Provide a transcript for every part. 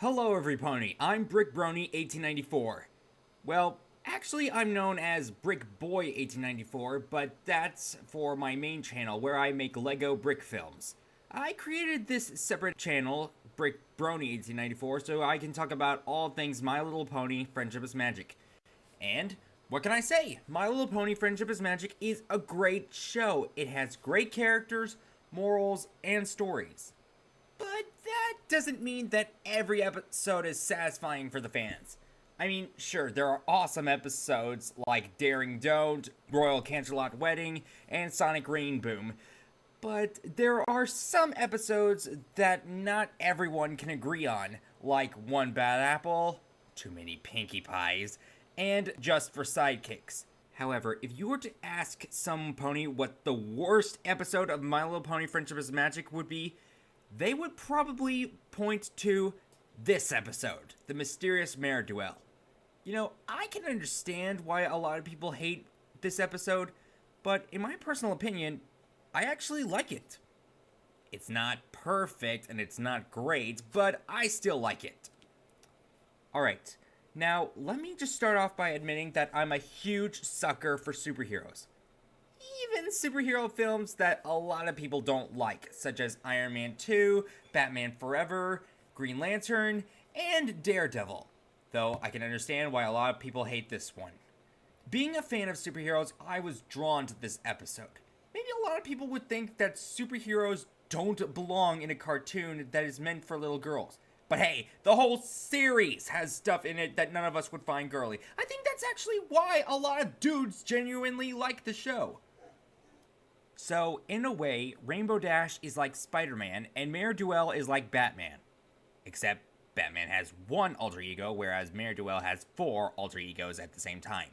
Hello everypony, I'm BrickBrony1894. Well, actually I'm known as BrickBoy1894, but that's for my main channel where I make LEGO brick films. I created this separate channel, BrickBrony1894, so I can talk about all things My Little Pony Friendship is Magic. And what can I say? My Little Pony Friendship is Magic is a great show. It has great characters, morals, and stories. But that doesn't mean that every episode is satisfying for the fans. I mean, sure, there are awesome episodes like Daring Don't, Royal Canterlot Wedding, and Sonic Rain Boom. But there are some episodes that not everyone can agree on, like One Bad Apple, Too Many Pinkie Pies, and Just for Sidekicks. However, if you were to ask some pony what the worst episode of My Little Pony Friendship is Magic would be, they would probably point to this episode, the mysterious Mare duel. You know, I can understand why a lot of people hate this episode, but in my personal opinion, I actually like it. It's not perfect and it's not great, but I still like it. Alright, now let me just start off by admitting that I'm a huge sucker for superheroes. Even superhero films that a lot of people don't like, such as Iron Man 2, Batman Forever, Green Lantern, and Daredevil. Though I can understand why a lot of people hate this one. Being a fan of superheroes, I was drawn to this episode. Maybe a lot of people would think that superheroes don't belong in a cartoon that is meant for little girls. But hey, the whole series has stuff in it that none of us would find girly. I think that's actually why a lot of dudes genuinely like the show. So, in a way, Rainbow Dash is like Spider-Man, and Mare Duel is like Batman. Except, Batman has one alter ego, whereas Mare Duel has 4 alter egos at the same time.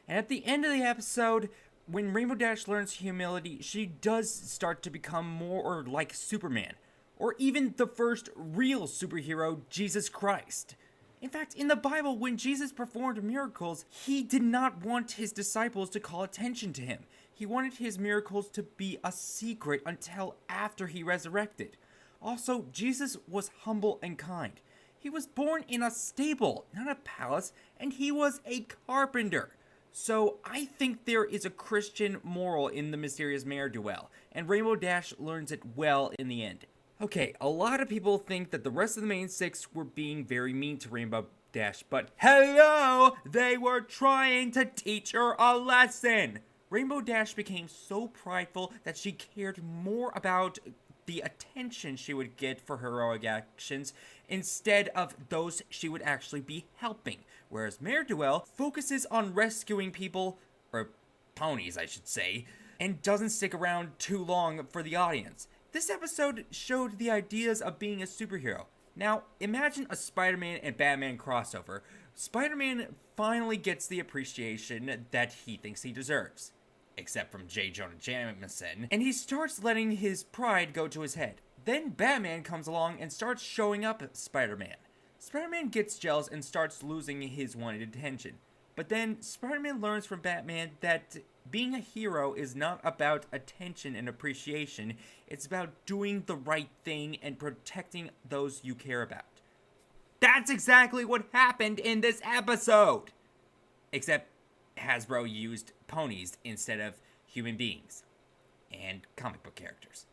And at the end of the episode, when Rainbow Dash learns humility, she does start to become more like Superman. Or even the first real superhero, Jesus Christ. In fact, in the Bible, when Jesus performed miracles, he did not want his disciples to call attention to him. He wanted his miracles to be a secret until after he resurrected. Also, Jesus was humble and kind. He was born in a stable, not a palace, and he was a carpenter. So, I think there is a Christian moral in the mysterious Mare duel, and Rainbow Dash learns it well in the end. Okay, a lot of people think that the rest of the main 6 were being very mean to Rainbow Dash, but hello! They were trying to teach her a lesson! Rainbow Dash became so prideful that she cared more about the attention she would get for heroic actions instead of those she would actually be helping, whereas Mare Duel focuses on rescuing people, or ponies I should say, and doesn't stick around too long for the audience. This episode showed the ideas of being a superhero. Now, imagine a Spider-Man and Batman crossover. Spider-Man finally gets the appreciation that he thinks he deserves. Except from J. Jonah Jameson, and he starts letting his pride go to his head. Then Batman comes along and starts showing up at Spider-Man. Spider-Man gets jealous and starts losing his wanted attention. But then Spider-Man learns from Batman that being a hero is not about attention and appreciation, it's about doing the right thing and protecting those you care about. That's exactly what happened in this episode! Except Hasbro used ponies instead of human beings and comic book characters.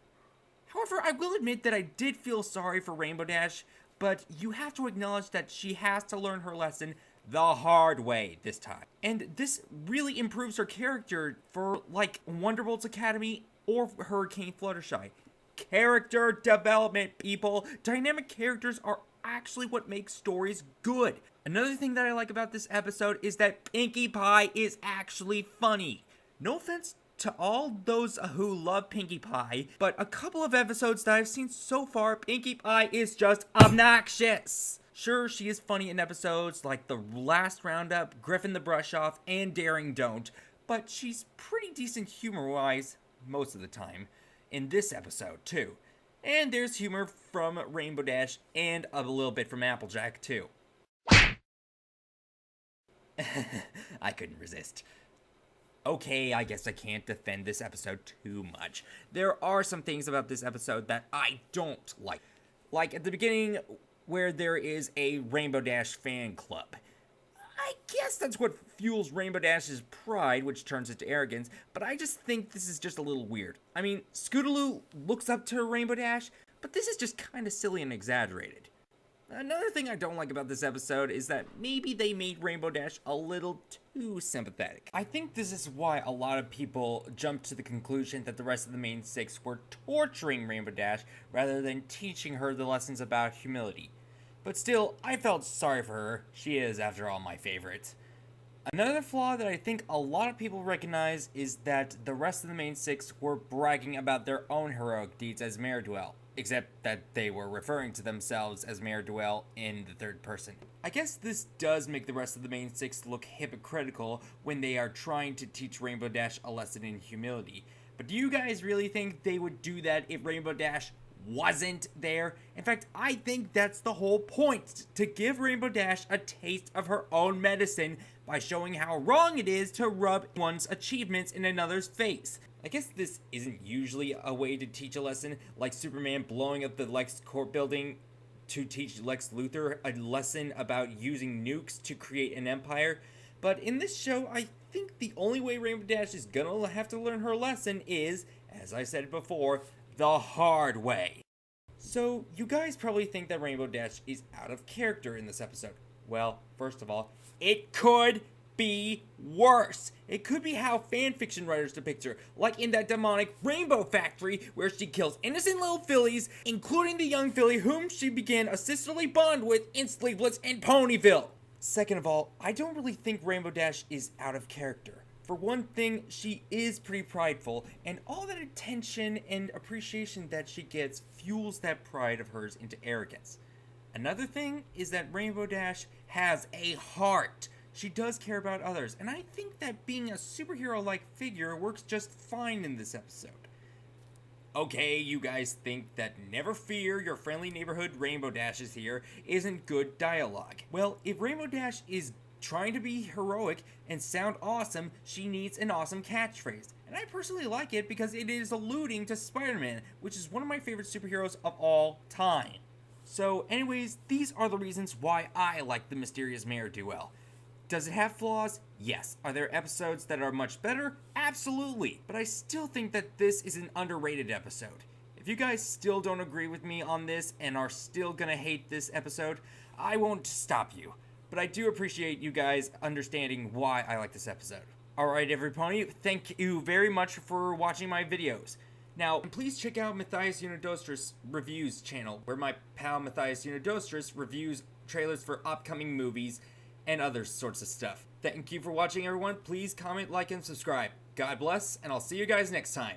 However, I will admit that I did feel sorry for Rainbow Dash, but you have to acknowledge that she has to learn her lesson the hard way this time. And this really improves her character for like Wonderbolt's Academy or Hurricane Fluttershy. Character development, people. Dynamic characters are actually what makes stories good. Another thing that I like about this episode is that Pinkie Pie is actually funny. No offense to all those who love Pinkie Pie, but a couple of episodes that I've seen so far, Pinkie Pie is just obnoxious. Sure, she is funny in episodes like The Last Roundup, Griffin the Brush Off, and Daring Don't, but she's pretty decent humor-wise most of the time. In this episode, too. And there's humor from Rainbow Dash and a little bit from Applejack, too. I couldn't resist. Okay, I guess I can't defend this episode too much. There are some things about this episode that I don't like. Like, at the beginning, where there is a Rainbow Dash fan club. I guess that's what fuels Rainbow Dash's pride, which turns into arrogance, but I just think this is just a little weird. I mean, Scootaloo looks up to Rainbow Dash, but this is just kind of silly and exaggerated. Another thing I don't like about this episode is that maybe they made Rainbow Dash a little too sympathetic. I think this is why a lot of people jumped to the conclusion that the rest of the main six were torturing Rainbow Dash rather than teaching her the lessons about humility. But still, I felt sorry for her. She is, after all, my favorite. Another flaw that I think a lot of people recognize is that the rest of the main six were bragging about their own heroic deeds as Mare, except that they were referring to themselves as Mare in the third person. I guess this does make the rest of the main six look hypocritical when they are trying to teach Rainbow Dash a lesson in humility. But do you guys really think they would do that if Rainbow Dash wasn't there? In fact, I think that's the whole point, to give Rainbow Dash a taste of her own medicine by showing how wrong it is to rub one's achievements in another's face. I guess this isn't usually a way to teach a lesson, like Superman blowing up the LexCorp building to teach Lex Luthor a lesson about using nukes to create an empire. But in this show, I think the only way Rainbow Dash is gonna have to learn her lesson is, as I said before, the hard way. So, you guys probably think that Rainbow Dash is out of character in this episode. Well, first of all, it could be worse. It could be how fanfiction writers depict her, like in that demonic Rainbow Factory where she kills innocent little fillies, including the young filly whom she began a sisterly bond with in Sleepless in Ponyville. Second of all, I don't really think Rainbow Dash is out of character. For one thing, she is pretty prideful, and all that attention and appreciation that she gets fuels that pride of hers into arrogance. Another thing is that Rainbow Dash has a heart. She does care about others, and I think that being a superhero-like figure works just fine in this episode. Okay, you guys think that never fear, your friendly neighborhood Rainbow Dash is here isn't good dialogue. Well, if Rainbow Dash is trying to be heroic and sound awesome, she needs an awesome catchphrase. And I personally like it because it is alluding to Spider-Man, which is one of my favorite superheroes of all time. So anyways, these are the reasons why I like the mysterious Mare duel. Does it have flaws? Yes. Are there episodes that are much better? Absolutely. But I still think that this is an underrated episode. If you guys still don't agree with me on this and are still gonna hate this episode, I won't stop you. But I do appreciate you guys understanding why I like this episode. Alright everybody, thank you very much for watching my videos. Now, please check out Matthias Unidostris Reviews channel, where my pal Matthias Unidostris reviews trailers for upcoming movies and other sorts of stuff. Thank you for watching everyone. Please comment, like, and subscribe. God bless, and I'll see you guys next time.